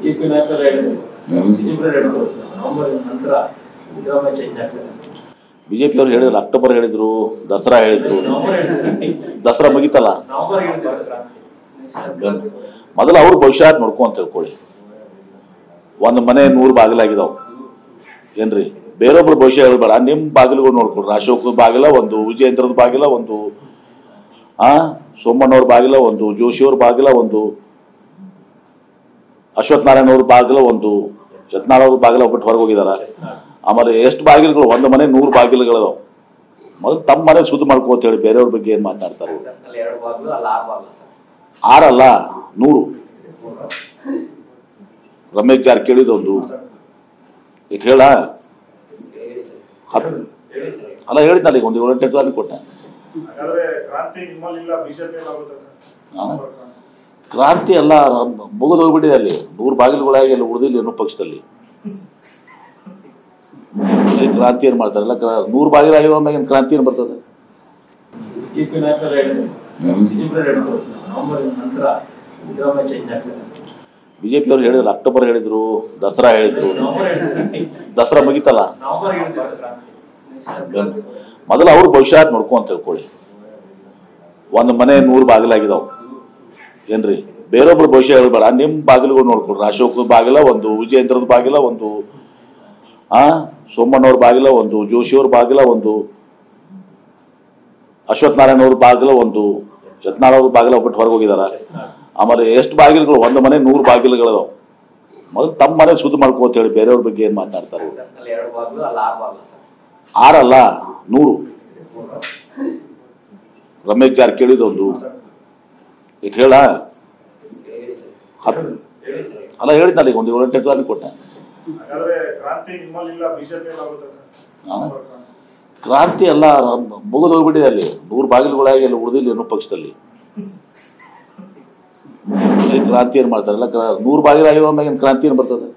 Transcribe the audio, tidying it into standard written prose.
BJP ನಾಯಕರು ಹೇಳಿದ್ರು November ನಂತರ ಸಿದ್ದರಾಮಯ್ಯ ಚೇಂಜ್ ಆಗ್ತಾರೆ. ಬಿಜೆಪಿ ಅವರು ಹೇಳಿದ್ರು, ಅಕ್ಟೋಬರ್ ಹೇಳಿದ್ರು, ದಸರಾ ಹೇಳಿದ್ರು. ದಸರಾ ಮುಗಿತಲ್ಲ, ಮೊದಲು ಅವ್ರ ಭವಿಷ್ಯ ನೋಡ್ಕೊ ಅಂತ ತಿಳ್ಕೊಳ್ಳಿ. ಒಂದು ಮನೆ 100 ಬಾಗಿಲಾಗಿದಾವ್ ಏನ್ರಿ, ಬೇರೊಬ್ರು ಭವಿಷ್ಯ ಹೇಳ್ಬೇಡ. ನಿಮ್ಮ ಬಾಗಿಲುಗಳು ನೋಡ್ಕೊಡ್ರಿ. ಅಶೋಕ್ ಬಾಗಿಲ ಒಂದು, ವಿಜಯೇಂದ್ರದ ಬಾಗಿಲ ಒಂದು, ಸೋಮಣ್ಣವ್ರ ಬಾಗಿಲ ಒಂದು, ಜೋಶಿಯವ್ರ ಬಾಗಿಲ ಒಂದು, ಅಶ್ವಥ್ ನಾರಾಯಣ ಅವ್ರ ಬಾಗಿಲ ಒಂದು, ಯತ್ನಾಳ್ ಅವ್ರ ಬಾಗಿಲ ಬಿಟ್ಟು ಹೊರಗೆ ಹೋಗಿದಾರ. ಆಮೇಲೆ ಎಷ್ಟು ಬಾಗಿಲುಗಳು, ಒಂದು ಮನೆ 100 ಬಾಗಿಲುಗಳದಾವ್. ಮೊದಲು ತಮ್ಮ ಮನೆ ಶುದ್ಧ ಮಾಡ್ಕೋ ಅಂತ ಹೇಳಿ ಬೇರೆಯವ್ರ ಬಗ್ಗೆ ಏನ್ ಮಾತಾಡ್ತಾರೆ? 6 ಅಲ್ಲ 100. ರಮೇಶ್ ಜಾರಕಿಹೊಳಿದೊಂದು ಈಗ ಹೇಳ ಅಲ್ಲ ಹೇಳಿದ್ನಲ್ಲ, ಈಗ ಒಂದು 7 ಗಂಟೆ ತಾನೇ ಕೊಟ್ಟೆ. ಕ್ರಾಂತಿ ಎಲ್ಲ ಮುಗಿದು ಹೋಗ್ಬಿಟ್ಟಿದೆ. ಅಲ್ಲಿ 100 ಬಾಗಿಲುಗಳಾಗಿ ಎಲ್ಲ ಉಳಿದಿಲ್ಲ ಏನೋ ಪಕ್ಷದಲ್ಲಿ. ಕ್ರಾಂತಿ ಏನ್ ಮಾಡ್ತಾರಲ್ಲ, 100 ಬಾಗಿಲಾಗಿರೋ ಮ್ಯಾಗ ಕ್ರಾಂತಿ ಏನ್ ಬರ್ತದೆ? ಬಿಜೆಪಿ ನಾಯಕರು ಹೇಳಿದ್ರು ನವೆಂಬರ್ ನಂತರ ಸಿದ್ದರಾಮಯ್ಯ ಚೇಂಜ್ ಆಗ್ತಾರೆ. ಬಿಜೆಪಿ ಅವರು ಹೇಳಿದ್ರು, ಅಕ್ಟೋಬರ್ ಹೇಳಿದ್ರು, ದಸರಾ ಹೇಳಿದ್ರು. ದಸರಾ ಮುಗಿತಲ್ಲ, ಮೊದಲು ಅವ್ರ ಭವಿಷ್ಯ ನೋಡ್ಕೊ ಅಂತ ತಿಳ್ಕೊಳ್ಳಿ. ಒಂದು ಮನೆ 100 ಬಾಗಿಲಾಗಿದಾವ್ ಏನ್ರಿ, ಬೇರೊಬ್ರು ಭವಿಷ್ಯ ಹೇಳ್ಬೇಡ. ನಿಮ್ಮ ಬಾಗಿಲುಗಳು ನೋಡ್ಕೊಡ್ರಿ. ಅಶೋಕ್ ಬಾಗಿಲ ಒಂದು, ವಿಜಯೇಂದ್ರದ ಬಾಗಿಲ ಒಂದು, ಸೋಮಣ್ಣವ್ರ ಬಾಗಿಲ ಒಂದು, ಜೋಶಿಯವ್ರ ಬಾಗಿಲ ಒಂದು, ಅಶ್ವಥ್ ನಾರಾಯಣ ಅವ್ರ ಬಾಗಿಲ ಒಂದು, ಯತ್ನಾಳ್ ಅವ್ರ ಬಾಗಿಲ ಬಿಟ್ಟು ಹೊರಗೆ ಹೋಗಿದಾರ. ಆಮೇಲೆ ಎಷ್ಟು ಬಾಗಿಲುಗಳು, ಒಂದು ಮನೆ 100 ಬಾಗಿಲುಗಳದಾವ್. ಮೊದಲು ತಮ್ಮ ಮನೆ ಶುದ್ಧ ಮಾಡ್ಕೋ ಅಂತ ಹೇಳಿ ಬೇರೆಯವ್ರ ಬಗ್ಗೆ ಏನ್ ಮಾತಾಡ್ತಾರೆ? 6 ಅಲ್ಲ 100. ರಮೇಶ್ ಜಾರಕಿಹೊಳಿದೊಂದು ಈಗ ಹೇಳ ಅಲ್ಲ ಹೇಳಿದ್ನಲ್ಲ, ಈಗ ಒಂದು 7 ಗಂಟೆ ತಾನೇ ಕೊಟ್ಟೆ. ಕ್ರಾಂತಿ ಎಲ್ಲ ಮುಗಿದು ಹೋಗ್ಬಿಟ್ಟಿದೆ. ಅಲ್ಲಿ 100 ಬಾಗಿಲುಗಳಾಗಿ ಎಲ್ಲ ಉಳಿದಿಲ್ಲ ಏನೋ ಪಕ್ಷದಲ್ಲಿ. ಕ್ರಾಂತಿ ಏನ್ ಮಾಡ್ತಾರಲ್ಲ, 100 ಬಾಗಿಲಾಗಿರೋ ಮ್ಯಾಗ ಕ್ರಾಂತಿ ಏನ್ ಬರ್ತದೆ?